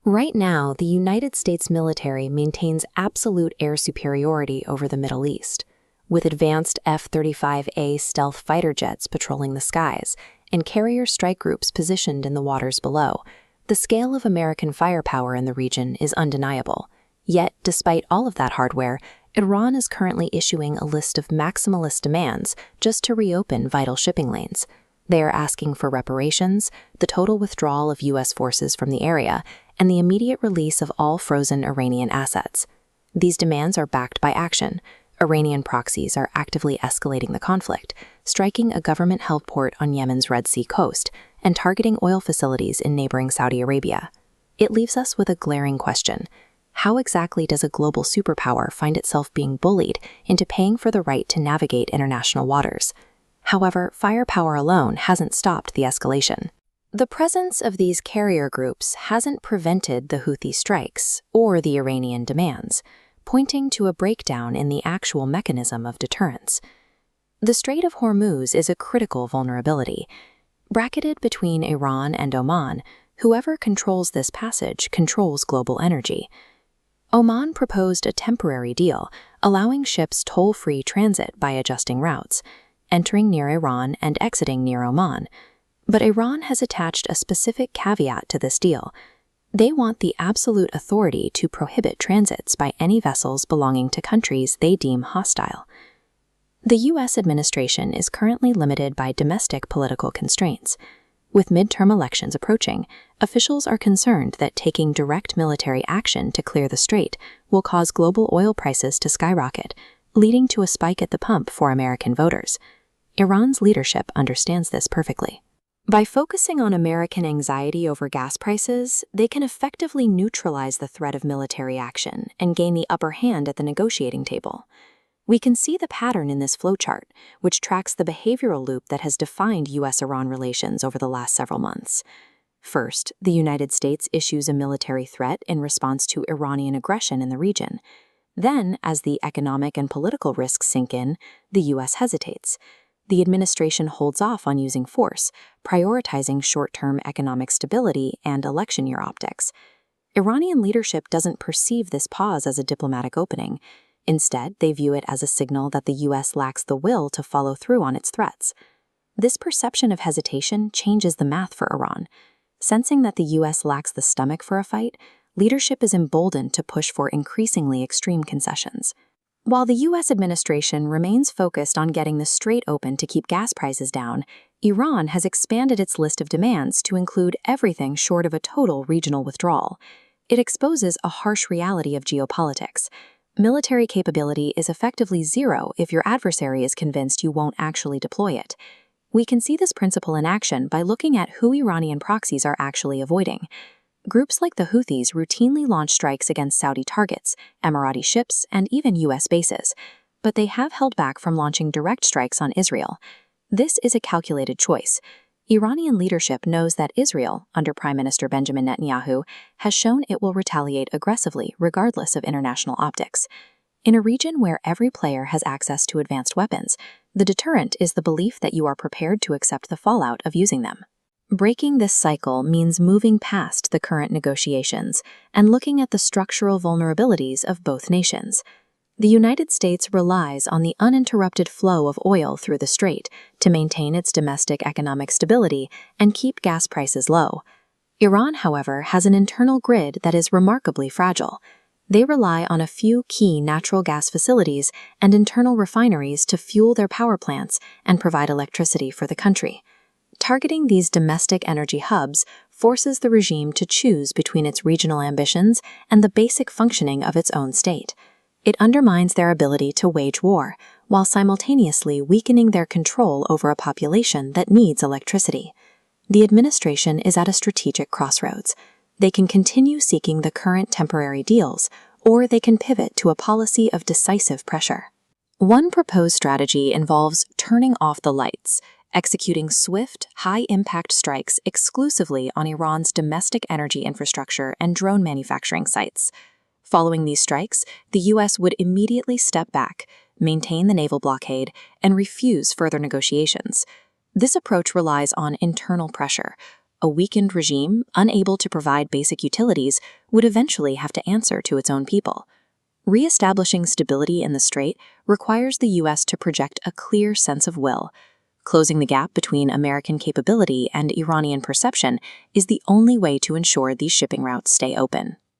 Right now, the United States military maintains absolute air superiority over the Middle East, with advanced F-35A stealth fighter jets patrolling the skies and carrier strike groups positioned in the waters below. The scale of American firepower in the region is undeniable. Yet, despite all of that hardware, Iran is currently issuing a list of maximalist demands just to reopen vital shipping lanes. They are asking for reparations, the total withdrawal of U.S. forces from the area, and the immediate release of all frozen Iranian assets. These demands are backed by action. Iranian proxies are actively escalating the conflict, striking a government-held port on Yemen's Red Sea coast and targeting oil facilities in neighboring Saudi Arabia. It leaves us with a glaring question. How exactly does a global superpower find itself being bullied into paying for the right to navigate international waters? However, firepower alone hasn't stopped the escalation. The presence of these carrier groups hasn't prevented the Houthi strikes or the Iranian demands, pointing to a breakdown in the actual mechanism of deterrence. The Strait of Hormuz is a critical vulnerability. Bracketed between Iran and Oman, whoever controls this passage controls global energy. Oman proposed a temporary deal, allowing ships toll-free transit by adjusting routes, entering near Iran and exiting near Oman. But Iran has attached a specific caveat to this deal. They want the absolute authority to prohibit transits by any vessels belonging to countries they deem hostile. The U.S. administration is currently limited by domestic political constraints. With midterm elections approaching, officials are concerned that taking direct military action to clear the strait will cause global oil prices to skyrocket, leading to a spike at the pump for American voters. Iran's leadership understands this perfectly. By focusing on American anxiety over gas prices, they can effectively neutralize the threat of military action and gain the upper hand at the negotiating table. We can see the pattern in this flowchart, which tracks the behavioral loop that has defined U.S.-Iran relations over the last several months. First, the United States issues a military threat in response to Iranian aggression in the region. Then, as the economic and political risks sink in, the U.S. hesitates. The administration holds off on using force, prioritizing short-term economic stability and election year optics. Iranian leadership doesn't perceive this pause as a diplomatic opening. Instead, they view it as a signal that the U.S. lacks the will to follow through on its threats. This perception of hesitation changes the math for Iran. Sensing that the U.S. lacks the stomach for a fight, leadership is emboldened to push for increasingly extreme concessions. While the U.S. administration remains focused on getting the strait open to keep gas prices down, Iran has expanded its list of demands to include everything short of a total regional withdrawal. It exposes a harsh reality of geopolitics. Military capability is effectively zero if your adversary is convinced you won't actually deploy it. We can see this principle in action by looking at who Iranian proxies are actually avoiding. Groups like the Houthis routinely launch strikes against Saudi targets, Emirati ships, and even U.S. bases, but they have held back from launching direct strikes on Israel. This is a calculated choice. Iranian leadership knows that Israel, under Prime Minister Benjamin Netanyahu, has shown it will retaliate aggressively regardless of international optics. In a region where every player has access to advanced weapons, the deterrent is the belief that you are prepared to accept the fallout of using them. Breaking this cycle means moving past the current negotiations and looking at the structural vulnerabilities of both nations. The United States relies on the uninterrupted flow of oil through the strait to maintain its domestic economic stability and keep gas prices low. Iran, however, has an internal grid that is remarkably fragile. They rely on a few key natural gas facilities and internal refineries to fuel their power plants and provide electricity for the country. Targeting these domestic energy hubs forces the regime to choose between its regional ambitions and the basic functioning of its own state. It undermines their ability to wage war, while simultaneously weakening their control over a population that needs electricity. The administration is at a strategic crossroads. They can continue seeking the current temporary deals, or they can pivot to a policy of decisive pressure. One proposed strategy involves turning off the lights, executing swift, high-impact strikes exclusively on Iran's domestic energy infrastructure and drone manufacturing sites. Following these strikes, the U.S. would immediately step back, maintain the naval blockade, and refuse further negotiations. This approach relies on internal pressure. a weakened regime, unable to provide basic utilities, would eventually have to answer to its own people. Re-establishing stability in the Strait requires the U.S. to project a clear sense of will. Closing the gap between American capability and Iranian perception is the only way to ensure these shipping routes stay open.